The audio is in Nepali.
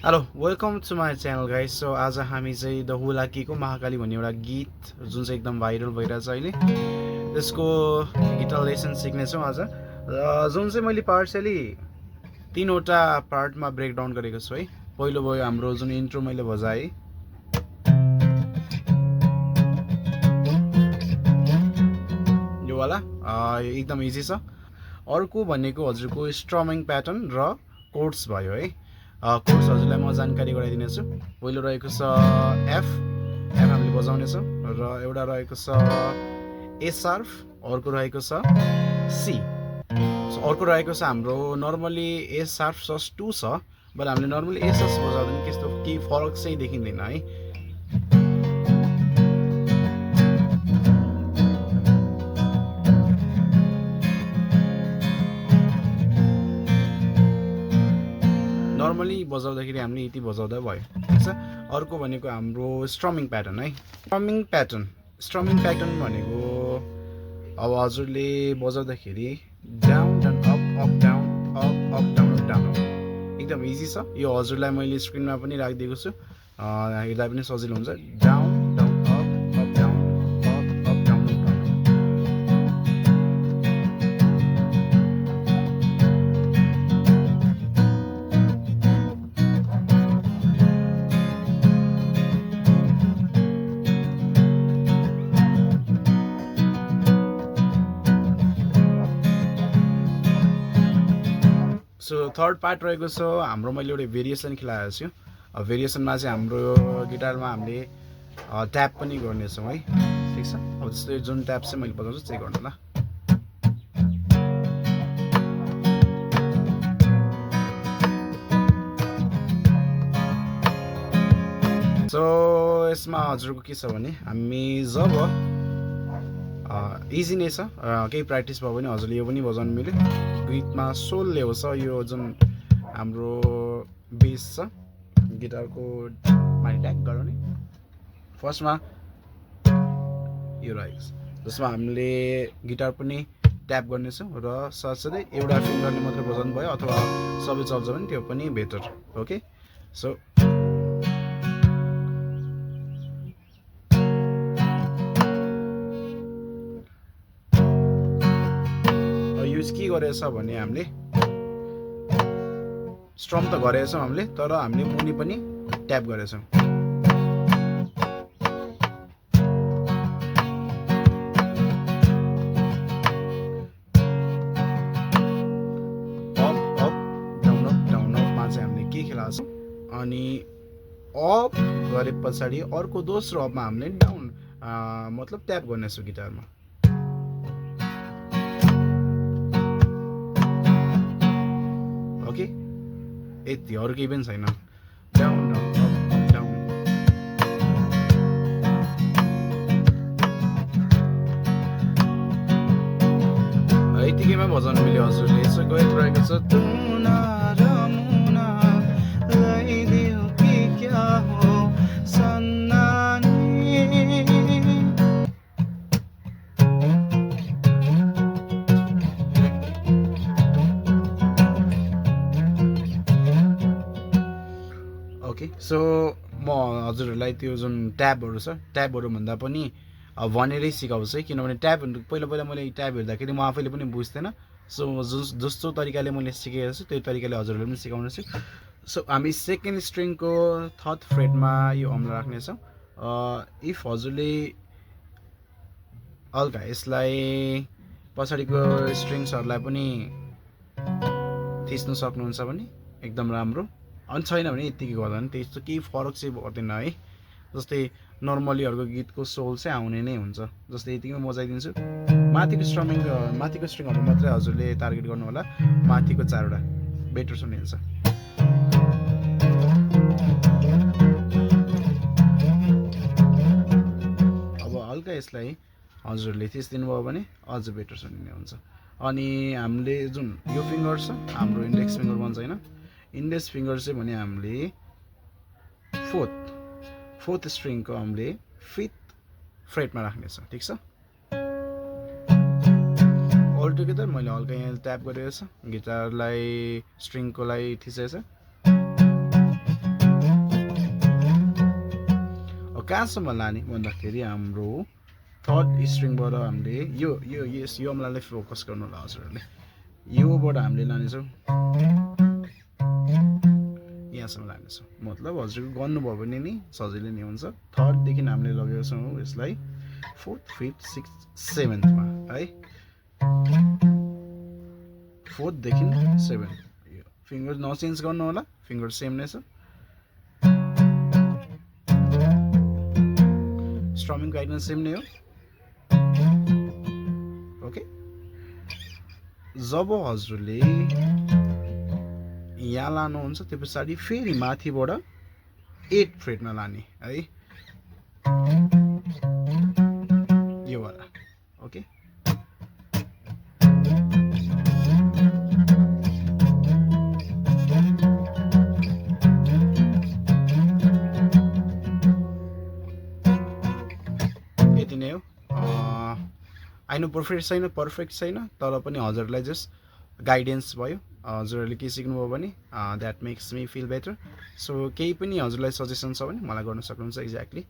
Hello welcome to my channel guys. So आज हामी चाहिँ द हुलाकीको महाकाली भन्ने एउटा गीत जुन चाहिँ एकदम भाइरल भइरहेछ अहिले, त्यसको गिटार लेसन सिक्नेछौँ आज। जुन चाहिँ मैले पार्सली 3वटा पार्टमा ब्रेकडाउन गरेको छु है। पहिलो भयो हाम्रो जुन इन्ट्रो मैले बजाएँ, यो वाला एकदम इजी छ। अर्को भनेको हजुरको स्ट्रमिङ प्याटर्न र कोड्स भयो है। कोड्स हजुरलाई म जानकारी गराइदिनेछु। पहिलो रहेको छ एफ हामीले बजाउनेछौँ, र एउटा रहेको छ ए शार्प, अर्को रहेको छ सी। अर्को रहेको छ हाम्रो नर्मली ए शार्प सस 2 छ, बट हामीले नर्मली ए सस बजाउँदा पनि त्यस्तो केही फरक चाहिँ देखिँदैन है। नर्मली बजाउँदाखेरि हामीले यति बजाउँदा भयो, ठिक छ। अर्को भनेको हाम्रो स्ट्रमिङ प्याटर्न है। स्ट्रमिङ प्याटर्न भनेको अब हजुरले बजाउँदाखेरि down down up up down up up down down, एकदम इजी छ। यो हजुरलाई मैले स्क्रिनमा पनि राखिदिएको छु, हेर्दा पनि सजिलो हुन्छ। Down down up up down up up down down. So third part रहेको छ हाम्रो, मैले एउटा भेरिएसन खेलाएको छु। भेरिएसनमा चाहिँ हाम्रो गिटारमा हामीले ट्याप पनि गर्नेछौँ है, ठिक छ। अब जस्तै जुन ट्याप चाहिँ मैले बजाउँछु चेक गर्नु ल। सो यसमा हजुरको के छ भने, हामी जब इजी नै छ, केही प्र्याक्टिस भयो भने हजुरले यो पनि बजाउनु मिल्यो। गीतमा सोल ल्याउँछ यो जुन हाम्रो बेस छ गिटारको माथि ट्याग गराउने, फर्स्टमा यो रहेको छ, जसमा हामीले गिटार पनि ट्याप गर्नेछौँ र साथसाथै एउटा फिङ्गरले मात्रै बजाउनु भयो अथवा सबै चल्छ भने त्यो पनि बेटर। ओके, सो युज के गरेछ भने हामीले स्ट्रम त गरेछौँ हामीले, तर हामीले मुनि पनि ट्याप गरेछौँ। Up up down up down अपमा चाहिँ हामीले के खेलाएको छौँ, अनि अप गरे पछाडि अर्को दोस्रो अपमा हामीले डाउन मतलब ट्याप गर्नेछौँ गिटारमा। ओके, यति, अरू केही पनि छैन। Down down up down. यतिकैमा बजाउनु मिल्यो हजुरले। यसो गइरहेको छ तुना र मुना लगाइदियो कि क्या हो सन्नानी। ओके, सो म हजुरहरूलाई त्यो जुन ट्याबहरू छ, ट्याबहरू भन्दा पनि भनेरै सिकाउँछु है, किनभने ट्याब पहिला पहिला मैले ट्याब हेर्दाखेरि म आफैले पनि बुझ्थेन। सो जस्तो तरिकाले मैले सिकेको छु त्यो तरिकाले हजुरहरूले पनि सिकाउनेछु। सो हामी सेकेन्ड स्ट्रिङको थर्ड फ्रेटमा यो अम्ला राख्नेछौँ। इफ हजुरले हल्का यसलाई पछाडिको स्ट्रिङ्सहरूलाई पनि थिच्नु सक्नुहुन्छ भने एकदम राम्रो, अनि छैन भने यत्तिकै गर्दा पनि त्यस्तो केही फरक चाहिँ पर्दैन है। जस्तै नर्मलीहरूको गीतको सोल चाहिँ आउने नै हुन्छ। जस्तै यतिकै म बजाइदिन्छु। माथिको स्ट्रिङहरू मात्रै हजुरले टार्गेट गर्नु होला, माथिको 4वटा बेटर सुनिन्छ। अब हल्का यसलाई हजुरले थिच्दिनु भयो भने अझ बेटर सुनिने हुन्छ। अनि हामीले जुन यो फिङ्गर छ हाम्रो इन्डेक्स फिङ्गर भन्छ होइन, इन्डेक्स फिङ्गर चाहिँ भने हामीले फोर्थ स्ट्रिङको हामीले 5th फ्रेटमा राख्नेछ, ठिक छ। अल टुगेदर मैले हल्का यहाँ ट्याप गरेको छ, गिटारलाई स्ट्रिङको लागि थिचेको छ। कहाँसम्म लाने भन्दाखेरि हाम्रो थर्ड स्ट्रिङबाट हामीले यो यो यस यो अमलालाई फोकस गर्नु होला हजुरहरूले योबाट हामीले लानेछौँ यहाँसम्म लानेछौँ मतलब हजुरको गर्नुभयो भने नि सजिलै नै हुन्छ थर्डदेखि हामीले लगेको छौँ यसलाई फोर्थ फिफ्थ सिक्स्थ सेभेन्थमा है फोर्थदेखि सेभेन्थ यो फिङ्गर नचेन्ज गर्नु होला फिङ्गर सेम नै छ स्ट्रमिङ गाइडेन्स सेम नै हो ओके जब हजुरले यहाँ लानुहुन्छ त्यो पछाडि फेरि माथिबाट 8 फ्रेटमा लाने है यो वाला ओके यति नै हो आइनो पर्फेक्ट छैन तर पनि हजुरलाई जस्ट गाइडेन्स भयो हजुरहरूले के सिक्नुभयो भने that makes me feel better so केही पनि हजुरलाई सजेसन छ भने मलाई गर्न सक्नुहुन्छ एक्ज्याक्टली